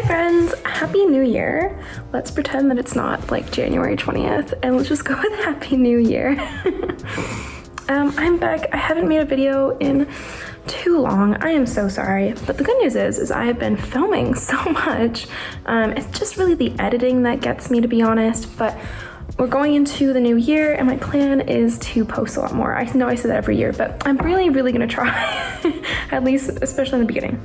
Hi friends, Happy New Year. Let's pretend that it's not like January 20th and let's just go with Happy New Year. I'm back. I haven't made a video in too long. I am so sorry, but the good news is I have been filming so much. It's just really the editing that gets me, to be honest, but we're going into the new year and my plan is to post a lot more. I know I say that every year, but I'm really gonna try, at least, especially in the beginning.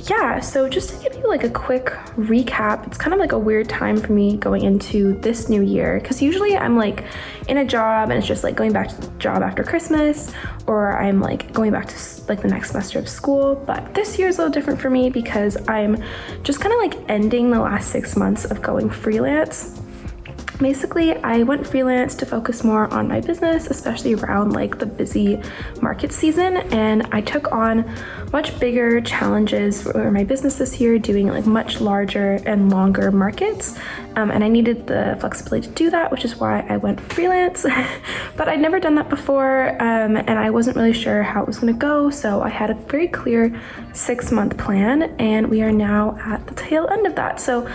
Yeah, so just to give you like a quick recap, it's kind of like a weird time for me going into this new year, because usually I'm like in a job and it's just like going back to the job after Christmas, or I'm like going back to like the next semester of school. But this year is a little different for me because I'm just kind of like ending the last 6 months of going freelance. Basically, I went freelance to focus more on my business, especially around like the busy market season, and I took on much bigger challenges for my business this year, doing like much larger and longer markets, and I needed the flexibility to do that, which is why I went freelance. But I'd never done that before, and I wasn't really sure how it was going to go, so I had a very clear 6-month plan, and we are now at the tail end of that. So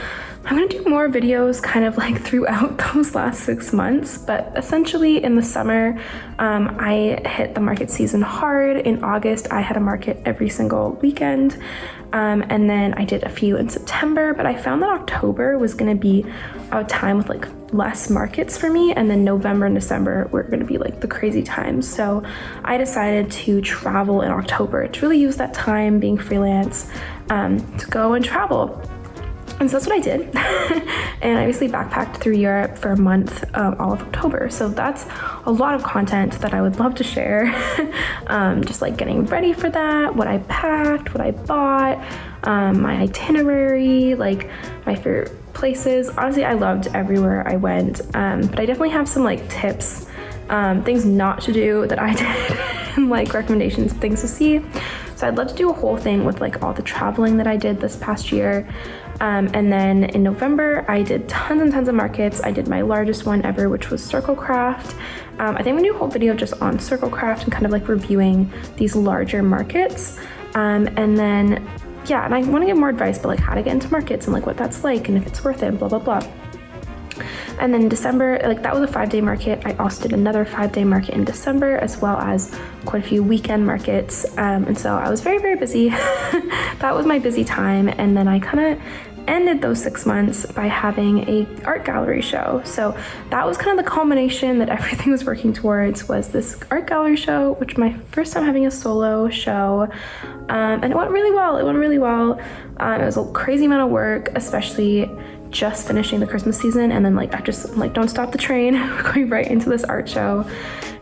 I'm gonna do more videos kind of like throughout those last 6 months, but essentially in the summer, I hit the market season hard. In August, I had a market every single weekend, and then I did a few in September, but I found that October was gonna be a time with like less markets for me, and then November and December were gonna be like the crazy times. So I decided to travel in October, to really use that time being freelance, to go and travel. And so that's what I did. And I obviously backpacked through Europe for a month, all of October. So that's a lot of content that I would love to share. Just like getting ready for that, what I packed, what I bought, my itinerary, like my favorite places. Honestly, I loved everywhere I went. But I definitely have some like tips, things not to do that I did, and like recommendations, things to see. So I'd love to do a whole thing with like all the traveling that I did this past year. And then in November, I did tons and tons of markets. I did my largest one ever, which was Circlecraft. I think I'm gonna do a whole video just on Circlecraft and kind of like reviewing these larger markets. And then, yeah, and I wanna get more advice, but like how to get into markets and like what that's like and if it's worth it, blah, blah, blah. And then December, like that was a 5-day market. I also did another 5-day market in December, as well as quite a few weekend markets. And so I was very busy. That was my busy time. And then I kind of ended those 6 months by having a art gallery show. So that was kind of the culmination that everything was working towards, was this art gallery show, which my first time having a solo show. And it went really well. It was a crazy amount of work, especially just finishing the Christmas season, and then like I just like don't stop the train. We're going right into this art show,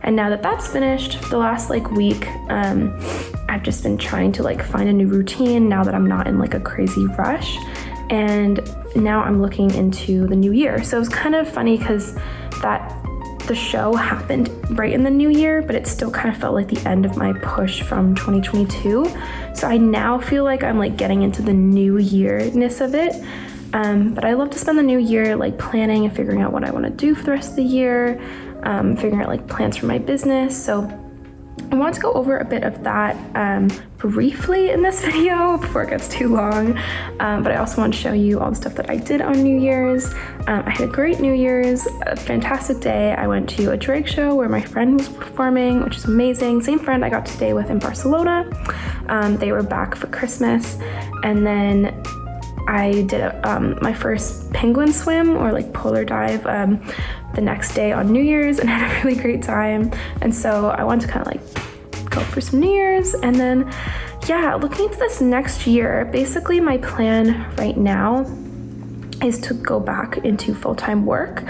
and now that that's finished, the last like week, I've just been trying to like find a new routine now that I'm not in like a crazy rush, and now I'm looking into the new year. So it was kind of funny because the show happened right in the new year, but it still kind of felt like the end of my push from 2022. So I now feel like I'm like getting into the new year-ness of it. But I love to spend the new year like planning and figuring out what I want to do for the rest of the year, figuring out like plans for my business. So I want to go over a bit of that briefly in this video before it gets too long. But I also want to show you all the stuff that I did on New Year's. I had a great New Year's, a fantastic day. I went to a drag show where my friend was performing, which is amazing. Same friend I got to stay with in Barcelona. They were back for Christmas. And then I did my first penguin swim, or like polar dive, the next day on New Year's, and had a really great time. And so I wanted to kind of like go for some New Year's. And then, yeah, looking into this next year, basically my plan right now is to go back into full-time work.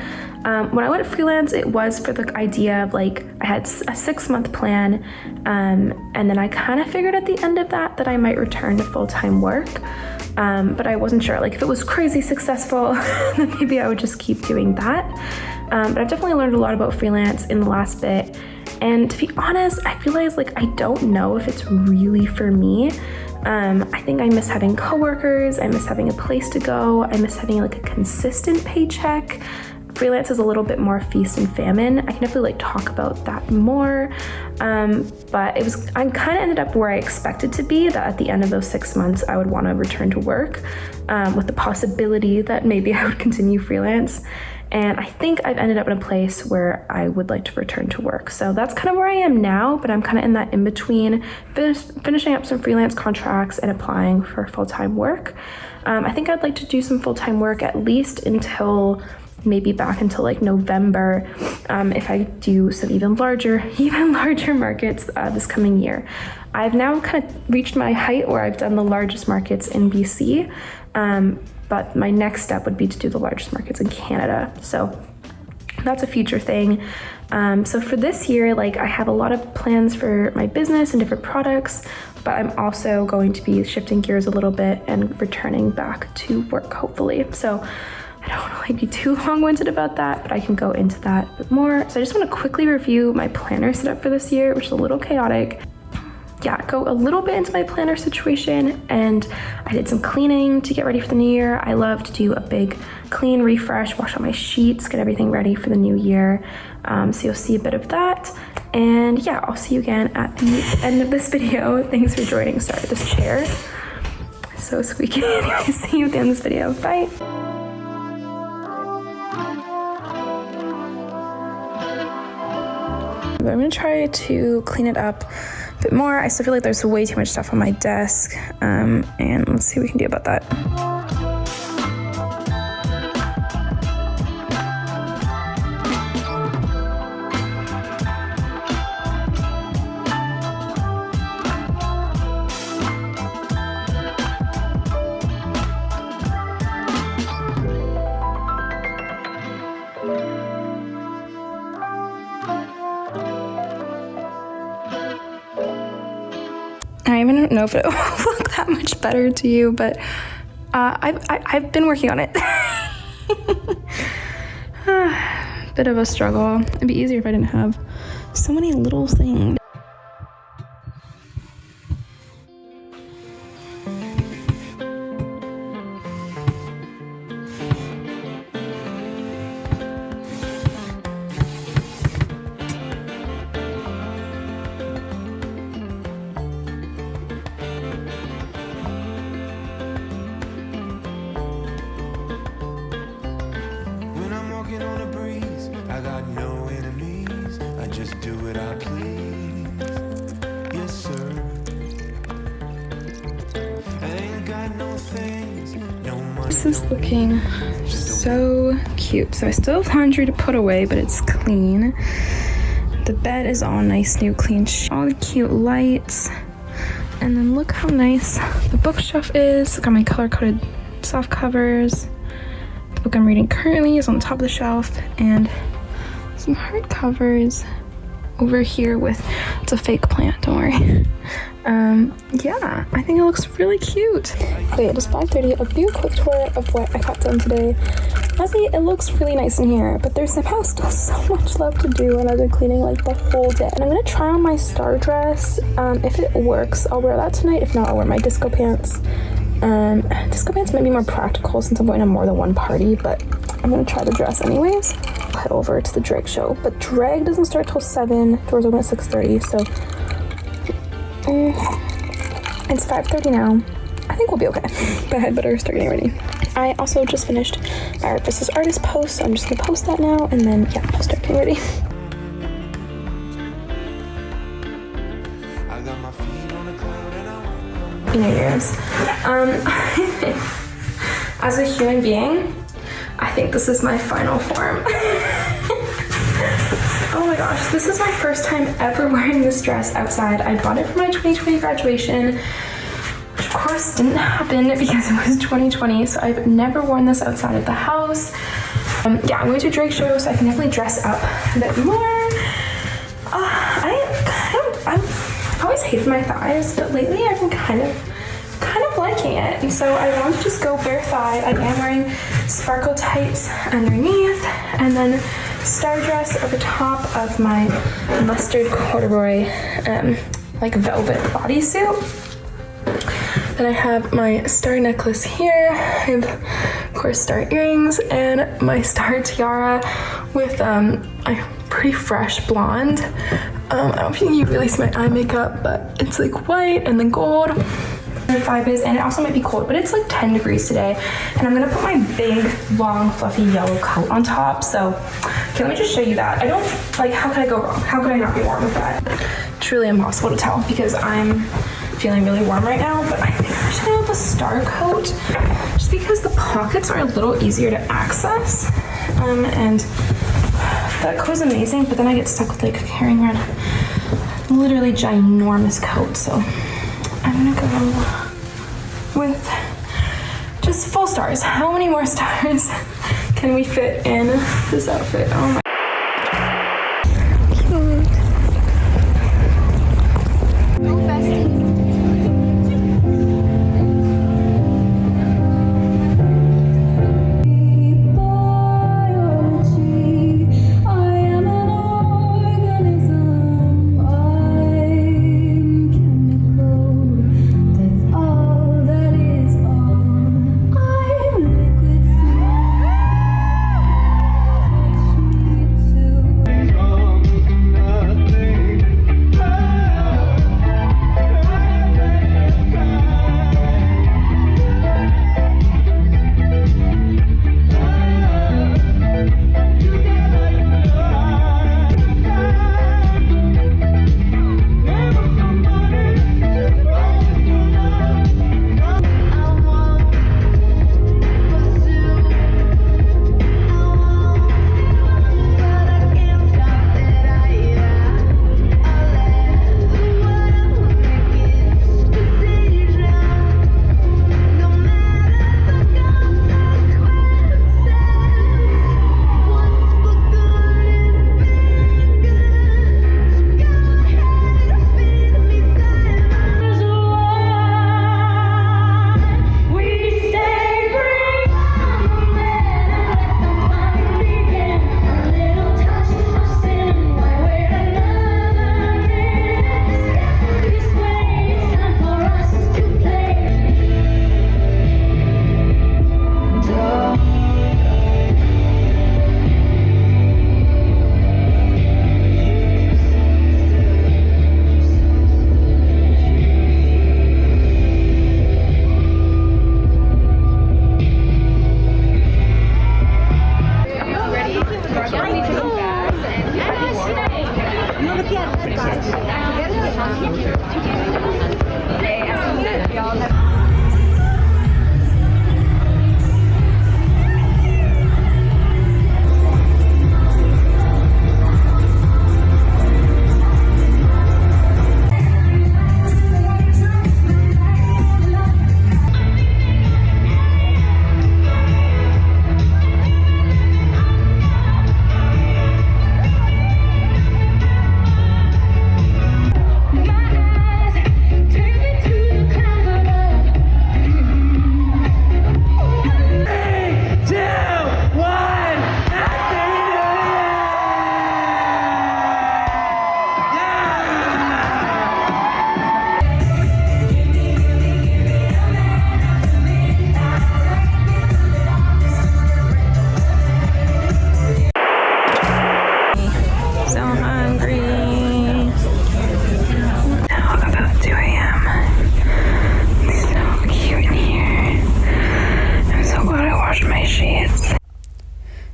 When I went freelance, it was for the idea of like, I had a 6-month plan, and then I kind of figured at the end of that I might return to full-time work. But I wasn't sure, like if it was crazy successful, then maybe I would just keep doing that. But I've definitely learned a lot about freelance in the last bit. And to be honest, I realized like I don't know if it's really for me. I think I miss having coworkers, I miss having a place to go, I miss having like a consistent paycheck. Freelance is a little bit more feast and famine. I can definitely like talk about that more. But I kind of ended up where I expected to be, that at the end of those 6 months, I would want to return to work with the possibility that maybe I would continue freelance. And I think I've ended up in a place where I would like to return to work. So that's kind of where I am now, but I'm kind of in that in between, finishing up some freelance contracts and applying for full-time work. I think I'd like to do some full-time work at least until maybe back until like November, if I do some even larger markets this coming year. I've now kind of reached my height where I've done the largest markets in BC, but my next step would be to do the largest markets in Canada. So that's a future thing. So for this year, like, I have a lot of plans for my business and different products, but I'm also going to be shifting gears a little bit and returning back to work, hopefully. So I don't want to be too long-winded about that, but I can go into that a bit more. So I just want to quickly review my planner setup for this year, which is a little chaotic. Yeah, go a little bit into my planner situation, and I did some cleaning to get ready for the new year. I love to do a big clean refresh, wash all my sheets, get everything ready for the new year. So you'll see a bit of that. And yeah, I'll see you again at the end of this video. Thanks for joining. Sorry, this chair is so squeaky. Anyway, see you at the end of this video. Bye. But I'm gonna try to clean it up a bit more. I still feel like there's way too much stuff on my desk, and let's see what we can do about that. I even don't know if it will look that much better to you, but I've been working on it. Bit of a struggle. It'd be easier if I didn't have so many little things. On a breeze, I got no enemies. I just do what I please. Yes, sir. I ain't got no things, no money. This is looking so cute. So I still have laundry to put away, but it's clean. The bed is all nice, new, clean. All the cute lights. And then look how nice the bookshelf is. Got my color-coded soft covers. The book I'm reading currently is on the top of the shelf, and some hardcovers over here with, it's a fake plant, don't worry. Yeah, I think it looks really cute. Okay, it is 5:30. I'll do a quick tour of what I got done today. Honestly, it looks really nice in here, but there's somehow still so much left to do, and I've been cleaning like the whole day. And I'm gonna try on my star dress. If it works, I'll wear that tonight. If not, I'll wear my disco pants. Disco pants might be more practical since I'm going to more than one party, but I'm gonna try the dress anyways. I'll head over to the drag show, but drag doesn't start till 7. Doors open at 6:30, so it's 5:30 now. I think we'll be okay, but I better start getting ready. I also just finished my Art vs. Artist post, so I'm just gonna post that now, and then yeah, I'll start getting ready. New Year's. As a human being, I think this is my final form. Oh my gosh, this is my first time ever wearing this dress outside. I bought it for my 2020 graduation, which of course didn't happen because it was 2020, so I've never worn this outside of the house. Yeah, I'm going to a drag show, so I can definitely dress up a bit more. I've always hated my thighs, but lately I've been kind of liking it. And so I want to just go bare thigh. I am wearing sparkle tights underneath, and then star dress over top of my mustard corduroy like velvet bodysuit. Then I have my star necklace here. I have, of course, star earrings and my star tiara with a pretty fresh blonde. I don't think you really see my eye makeup, but it's like white and then gold. The vibe is, and it also might be cold, but it's like 10 degrees today, and I'm gonna put my big, long, fluffy yellow coat on top. So, okay, let me just show you that. I don't, like, how could I go wrong? How could I not be warm with that? Truly impossible to tell because I'm feeling really warm right now, but I think I should go with the Star coat just because the pockets are a little easier to access, and that coat is amazing, but then I get stuck with like carrying around a literally ginormous coat, so I'm gonna go with just full stars. How many more stars can we fit in this outfit? Oh my.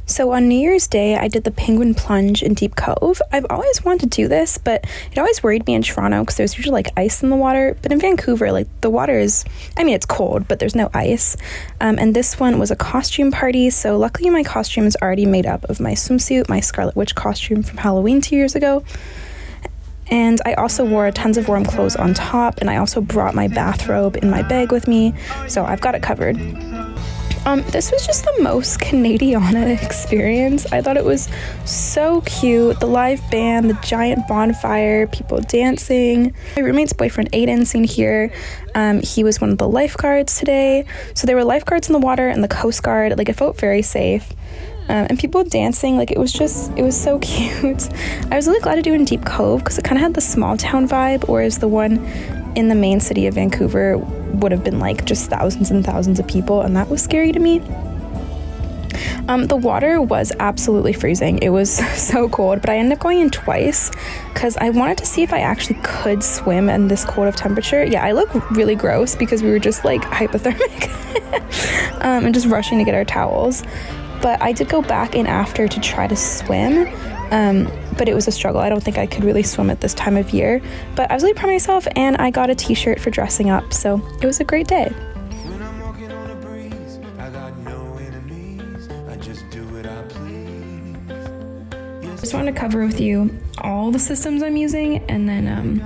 So on New Year's Day, I did the penguin plunge in Deep Cove. I've always wanted to do this, but it always worried me in Toronto because there's usually like ice in the water. But in Vancouver, like the water is, I mean, it's cold, but there's no ice. And this one was a costume party. So luckily my costume is already made up of my swimsuit, my Scarlet Witch costume from Halloween 2 years ago. And I also wore tons of warm clothes on top, and I also brought my bathrobe in my bag with me, so I've got it covered. This was just the most Canadiana experience. I thought it was so cute. The live band, the giant bonfire, people dancing. My roommate's boyfriend Aiden seen here. He was one of the lifeguards today. So there were lifeguards in the water and the Coast Guard. Like, it felt very safe. And people dancing, like, it was so cute. I was really glad to do it in Deep Cove because it kind of had the small town vibe, whereas the one in the main city of Vancouver would have been like just thousands and thousands of people, and that was scary to me. The water was absolutely freezing. It was so cold, but I ended up going in twice because I wanted to see if I actually could swim in this cold of temperature. Yeah, I look really gross because we were just like hypothermic and just rushing to get our towels. But I did go back in after to try to swim, but it was a struggle. I don't think I could really swim at this time of year, but I was really proud of myself, and I got a t-shirt for dressing up, so it was a great day. When I'm walking on a breeze, I got no enemies. I just do what I please. I just wanted to cover with you all the systems I'm using, and then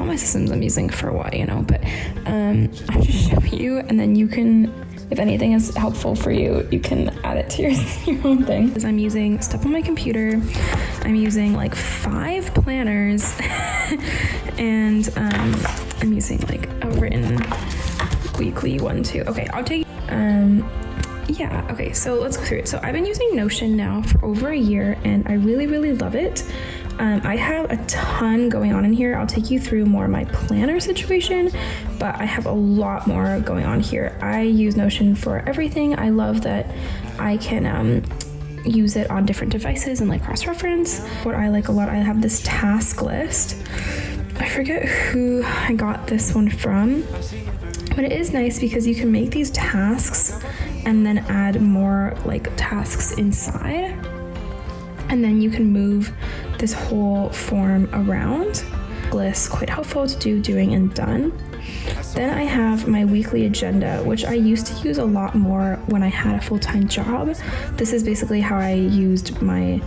all my systems I'm using for a while, you know, but I'll just show you, and then you can, if anything is helpful for you, you can add it to your own thing. As I'm using stuff on my computer, I'm using like 5 planners and I'm using like a written weekly one too. Okay, I'll take yeah, okay, so let's go through it. So I've been using Notion now for over a year, and I really love it. I have a ton going on in here. I'll take you through more of my planner situation, but I have a lot more going on here. I use Notion for everything. I love that I can use it on different devices and like cross-reference. What I like a lot, I have this task list. I forget who I got this one from, but it is nice because you can make these tasks and then add more like tasks inside, and then you can move this whole form around. List quite helpful to do doing and done. Then I have my weekly agenda, which I used to use a lot more when I had a full-time job. This is basically how I used my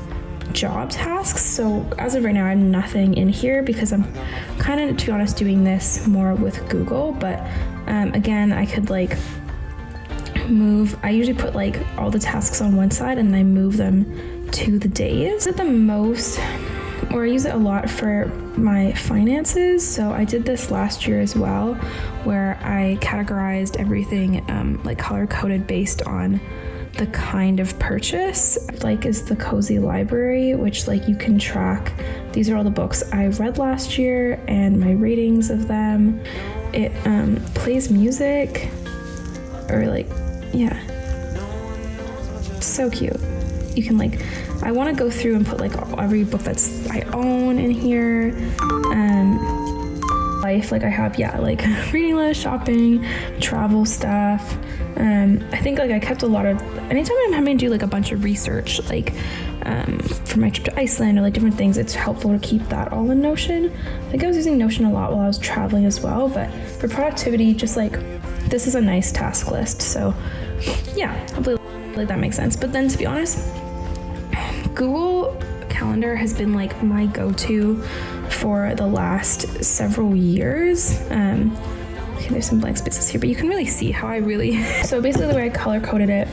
job tasks. So as of right now, I have nothing in here because I'm kind of, to be honest, doing this more with Google. But again, I could like move, I usually put like all the tasks on one side and I move them to the days. At the most, or I use it a lot for my finances. So I did this last year as well, where I categorized everything like color coded based on the kind of purchase. Like is the Cozy Library, which like you can track, these are all the books I read last year and my ratings of them. It plays music, or like, yeah, so cute. You can like, I want to go through and put like every book that's I own in here. Life, like I have, yeah, like reading list, shopping, travel stuff. I think like I kept a lot of, anytime I'm having to do like a bunch of research, like for my trip to Iceland or like different things, it's helpful to keep that all in Notion. I think I was using Notion a lot while I was traveling as well, but for productivity, just like this is a nice task list. So yeah, hopefully like that makes sense. But then to be honest, Google Calendar has been like my go-to for the last several years. Okay, there's some blank spaces here, but you can really see how I really, so basically the way I color coded it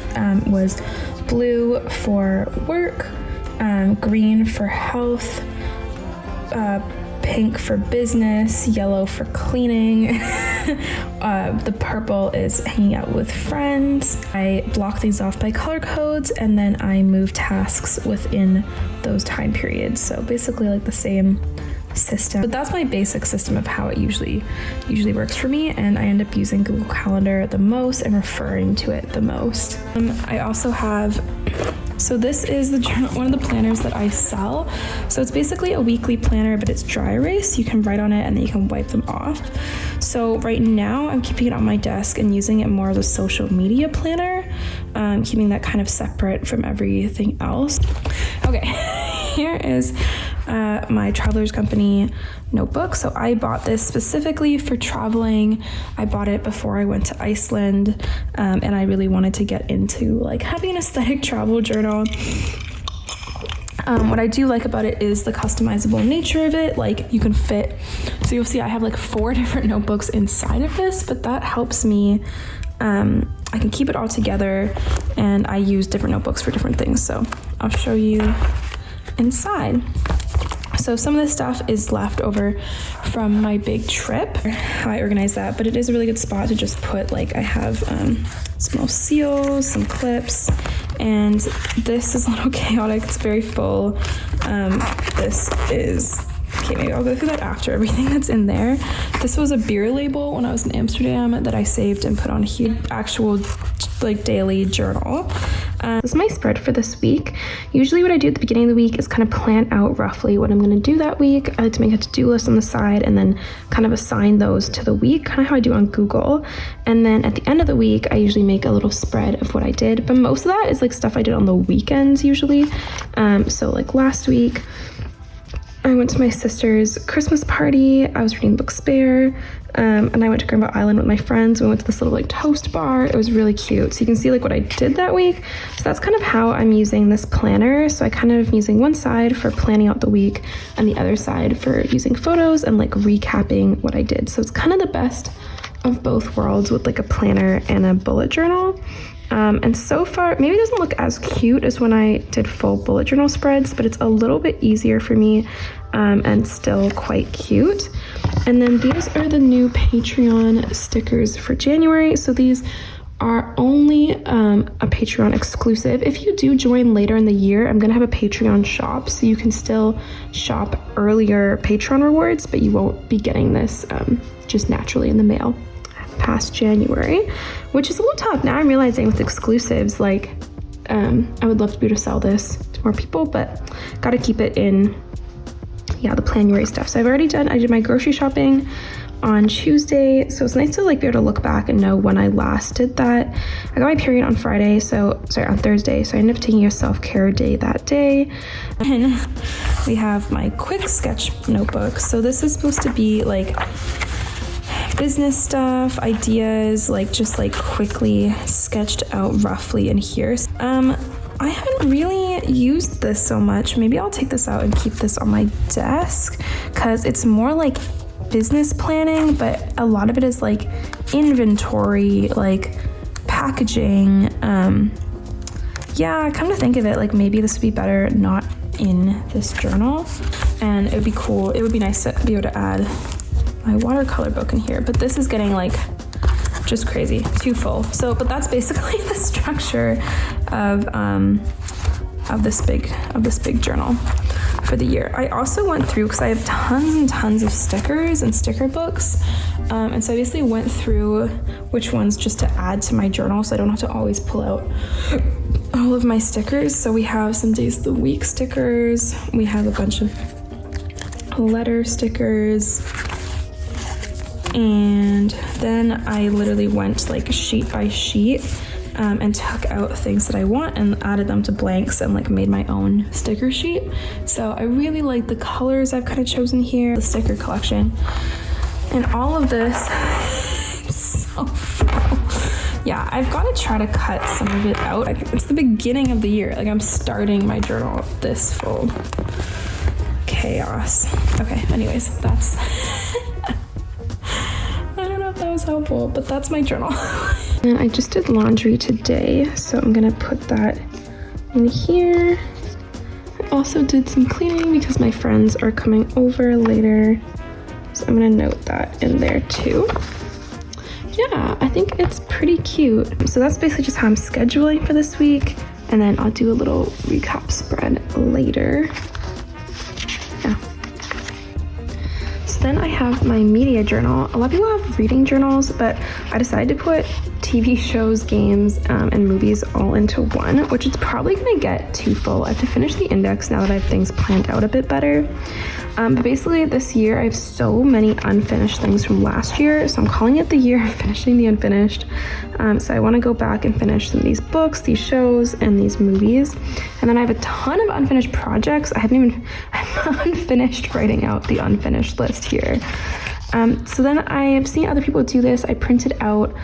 was blue for work, green for health, pink for business, yellow for cleaning. The purple is hanging out with friends. I block these off by color codes, and then I move tasks within those time periods. So basically like the same system. But that's my basic system of how it usually works for me, and I end up using Google Calendar the most and referring to it the most. I also have, so this is the journal, one of the planners that I sell. So it's basically a weekly planner, but it's dry erase. You can write on it and then you can wipe them off. So right now I'm keeping it on my desk and using it more as a social media planner, keeping that kind of separate from everything else. Okay, here is my Traveler's Company notebook. So I bought this specifically for traveling. I bought it before I went to Iceland, and I really wanted to get into like having an aesthetic travel journal. What I do like about it is the customizable nature of it. Like you can fit, so you'll see I have like 4 different notebooks inside of this, but that helps me, I can keep it all together, and I use different notebooks for different things. So I'll show you inside. So some of this stuff is left over from my big trip, how I organize that, but it is a really good spot to just put, like I have some little seals, some clips, and this is a little chaotic, it's very full. This is, okay, maybe I'll go through that after everything that's in there. This was a beer label when I was in Amsterdam that I saved and put on here, actual like daily journal. This is my spread for this week. Usually what I do at the beginning of the week is kind of plan out roughly what I'm going to do that week. I like to make a to-do list on the side and then kind of assign those to the week, kind of how I do on Google. And then at the end of the week, I usually make a little spread of what I did. But most of that is like stuff I did on the weekends usually. So like last week, I went to my sister's Christmas party. I was reading Book Spare, and I went to Granville Island with my friends. We went to this little like toast bar. It was really cute. So you can see like what I did that week. So that's kind of how I'm using this planner. So I kind of using one side for planning out the week and the other side for using photos and like recapping what I did. So it's kind of the best of both worlds with like a planner and a bullet journal. And so far, maybe it doesn't look as cute as when I did full bullet journal spreads, but it's a little bit easier for me and still quite cute. And then these are the new Patreon stickers for January. So these are only a Patreon exclusive. If you do join later in the year, I'm gonna have a Patreon shop, so you can still shop earlier Patreon rewards, but you won't be getting this just naturally in the mail past January, which is a little tough. Now I'm realizing with exclusives, like I would love to be able to sell this to more people, but gotta keep it in, yeah, the Planuary stuff. So I did my grocery shopping on Tuesday, so it's nice to like be able to look back and know when I last did that. I got my period on Thursday, so I ended up taking a self-care day that day. And we have my quick sketch notebook. So this is supposed to be like business stuff, ideas, like just like quickly sketched out roughly in here. I haven't really used this so much. Maybe I'll take this out and keep this on my desk because it's more like business planning, but a lot of it is like inventory, like packaging. Yeah, come to think of it, like maybe this would be better not in this journal, and it would be cool. It would be nice to be able to add my watercolor book in here, but this is getting like just crazy, too full. So, but that's basically the structure of this big journal for the year. I also went through, because I have tons and tons of stickers and sticker books, and so I basically went through which ones just to add to my journal, so I don't have to always pull out all of my stickers. So we have some days of the week stickers, we have a bunch of letter stickers. And then I literally went like sheet by sheet and took out things that I want and added them to blanks and like made my own sticker sheet. So I really like the colors I've kind of chosen here, the sticker collection, and all of this is so full. Yeah, I've got to try to cut some of it out. It's the beginning of the year. Like I'm starting my journal this full. Chaos. Okay, anyways, that's that was helpful, but that's my journal. And I just did laundry today, so I'm gonna put that in here. I also did some cleaning because my friends are coming over later, so I'm gonna note that in there too. Yeah, I think it's pretty cute. So that's basically just how I'm scheduling for this week, and then I'll do a little recap spread later. Then I have my media journal. A lot of people have reading journals, but I decided to put TV shows, games, and movies all into one, which is probably gonna get too full. I have to finish the index now that I have things planned out a bit better. But basically this year I have so many unfinished things from last year, so I'm calling it the year of finishing the unfinished. So I want to go back and finish some of these books, these shows, and these movies. And then I have a ton of unfinished projects. I'm unfinished writing out the unfinished list here. So then I have seen other people do this. I printed out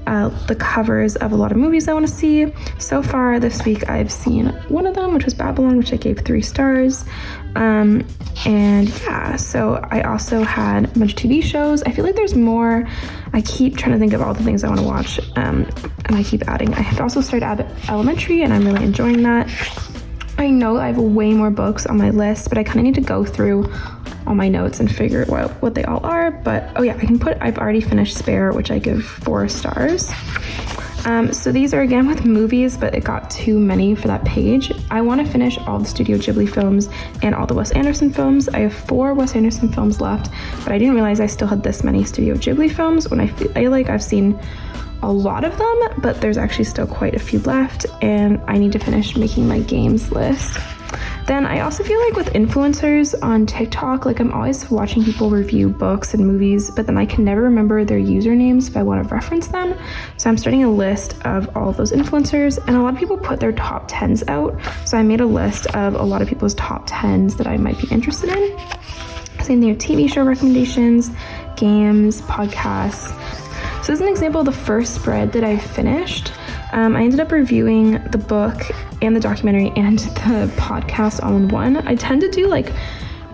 the covers of a lot of movies I want to see. So far this week I've seen one of them, which was Babylon, which I gave 3 stars. And yeah, so I also had a bunch of TV shows. I feel like there's more. I keep trying to think of all the things I want to watch, and I keep adding. I have also started Abbott Elementary, and I'm really enjoying that. I know I have way more books on my list, but I kind of need to go through all my notes and figure out what they all are. But oh yeah, I've already finished Spare, which I give 4 stars. So these are again with movies, but it got too many for that page. I want to finish all the Studio Ghibli films and all the Wes Anderson films. I have 4 Wes Anderson films left, but I didn't realize I still had this many Studio Ghibli films when I feel like I've seen a lot of them, but there's actually still quite a few left, and I need to finish making my games list. Then I also feel like with influencers on TikTok, like I'm always watching people review books and movies, but then I can never remember their usernames if I want to reference them. So I'm starting a list of all of those influencers, and a lot of people put their top 10s out. So I made a list of a lot of people's top 10s that I might be interested in. Same thing with TV show recommendations, games, podcasts. So as an example, the first spread that I finished, I ended up reviewing the book and the documentary and the podcast all in one. I tend to do like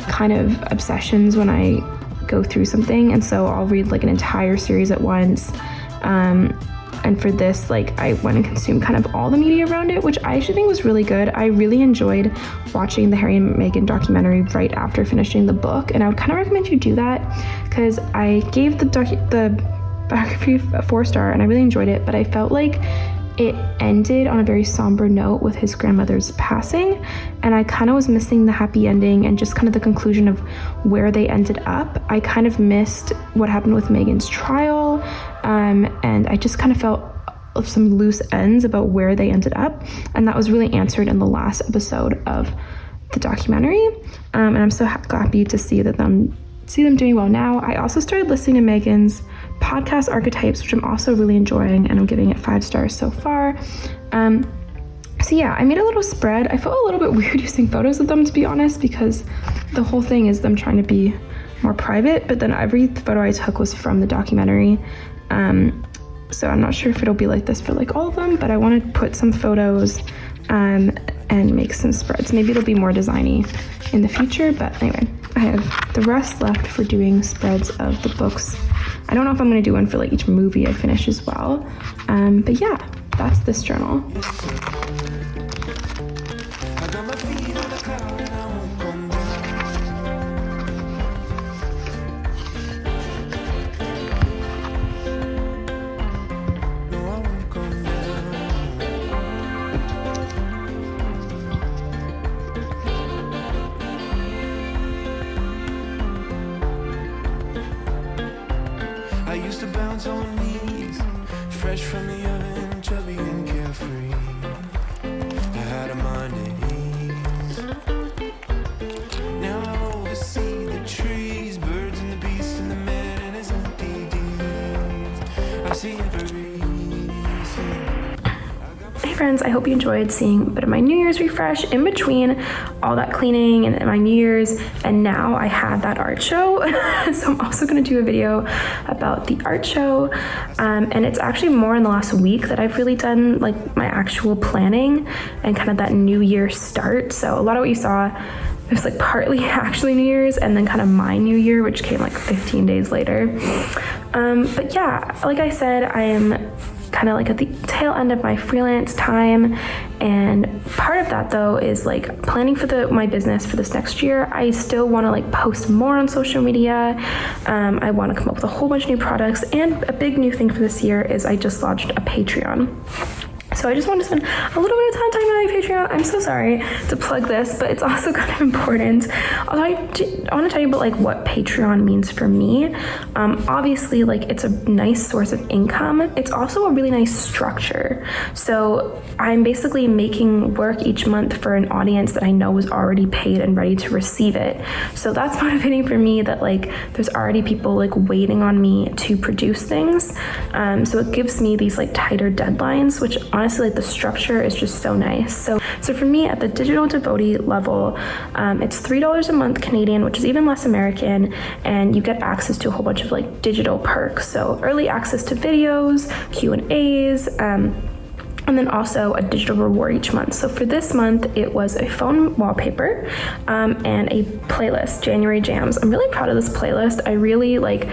kind of obsessions when I go through something, and so I'll read like an entire series at once. And for this, like I went and consumed kind of all the media around it, which I actually think was really good. I really enjoyed watching the Harry and Meghan documentary right after finishing the book, and I would kind of recommend you do that because I gave the biography a 4-star and I really enjoyed it, but I felt like it ended on a very somber note with his grandmother's passing, and I kind of was missing the happy ending and just kind of the conclusion of where they ended up. I kind of missed what happened with Meghan's trial, and I just kind of felt of some loose ends about where they ended up, and that was really answered in the last episode of the documentary, and I'm so happy to see them doing well now. I also started listening to Meghan's podcast Archetypes, which I'm also really enjoying, and I'm giving it 5 stars so far. So yeah, I made a little spread. I felt a little bit weird using photos of them, to be honest, because the whole thing is them trying to be more private, but then every photo I took was from the documentary. So I'm not sure if it'll be like this for like all of them, but I want to put some photos and make some spreads. Maybe it'll be more designy in the future, but anyway, I have the rest left for doing spreads of the books. I don't know if I'm going to do one for like each movie I finish as well, but yeah, that's this journal. I got my feet on the cloud and I won't come down. No, I won't come down. I used to bounce on knees, fresh from the oven, chubby and carefree. I had a mind at ease. Now I oversee the trees, birds and the beasts and the man and his empty deeds. I see every Hey friends, I hope you enjoyed seeing a bit of my New Year's refresh in between all that cleaning and my New Year's, and now I had that art show. So I'm also going to do a video about the art show, and it's actually more in the last week that I've really done like my actual planning and kind of that New Year start. So a lot of what you saw, it was like partly actually New Year's and then kind of my New Year, which came like 15 days later. But yeah, like I said, I am kind of like at the tail end of my freelance time, and part of that though is like planning for my business for this next year. I still want to like post more on social media. I want to come up with a whole bunch of new products, and a big new thing for this year is I just launched a Patreon. So I just want to spend a little bit of time talking about my Patreon. I'm so sorry to plug this, but it's also kind of important. I want to tell you about like what Patreon means for me. Obviously, like it's a nice source of income. It's also a really nice structure. So I'm basically making work each month for an audience that I know is already paid and ready to receive it. So that's motivating for me that like there's already people like waiting on me to produce things. So it gives me these like tighter deadlines, which honestly, like the structure is just so nice. So for me at the digital devotee level, it's $3 a month Canadian, which is even less American, and you get access to a whole bunch of like digital perks. So early access to videos, Q&As, and then also a digital reward each month. So for this month, it was a phone wallpaper and a playlist, January Jams. I'm really proud of this playlist. I really like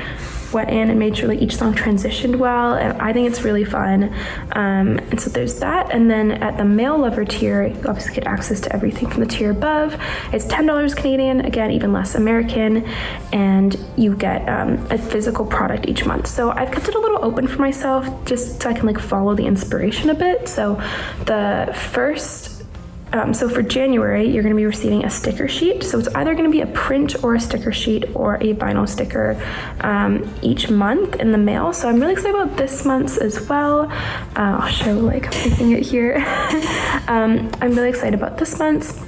went in and made sure like each song transitioned well, and I think it's really fun. And so there's that. And then at the Mail Lover tier, you obviously get access to everything from the tier above. It's $10 Canadian, again, even less American, and you get a physical product each month. So I've kept it a little open for myself just so I can like follow the inspiration a bit. So the first So for January, you're going to be receiving a sticker sheet. So it's either going to be a print or a sticker sheet or a vinyl sticker each month in the mail. So I'm really excited about this month's as well. I'll show like making it here. I'm really excited about this month's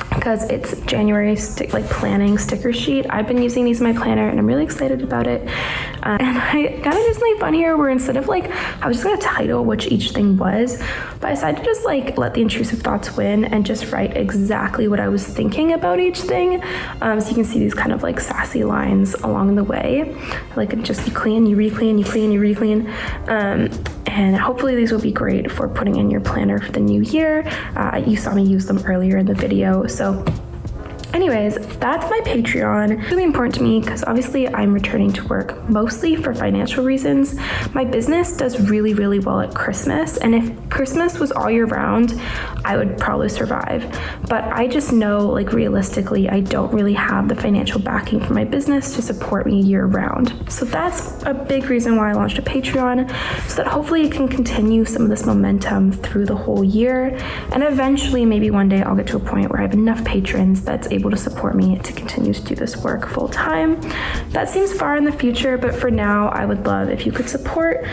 because it's January planning sticker sheet. I've been using these in my planner and I'm really excited about it. And I kind of did something fun here where instead of like, I was just gonna title which each thing was, but I decided to just like let the intrusive thoughts win and just write exactly what I was thinking about each thing. So you can see these kind of like sassy lines along the way. Like just you clean, you re-clean, you clean, you re-clean. And hopefully these will be great for putting in your planner for the new year. You saw me use them earlier in the video. So anyways, that's my Patreon. It's really important to me because obviously I'm returning to work mostly for financial reasons. My business does really, really well at Christmas. And if Christmas was all year round, I would probably survive. But I just know, like realistically, I don't really have the financial backing for my business to support me year round. So that's a big reason why I launched a Patreon, so that hopefully it can continue some of this momentum through the whole year. And eventually, maybe one day I'll get to a point where I have enough patrons that's able to support me to continue to do this work full time. That seems far in the future, but for now, I would love if you could support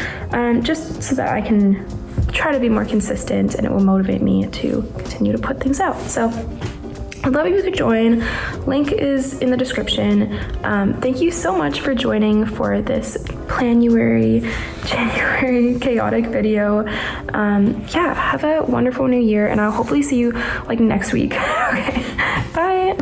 just so that I can try to be more consistent and it will motivate me to continue to put things out. So I'd love if you could join. Link is in the description. Thank you so much for joining for this January chaotic video. Yeah, have a wonderful new year and I'll hopefully see you like next week. Okay, bye.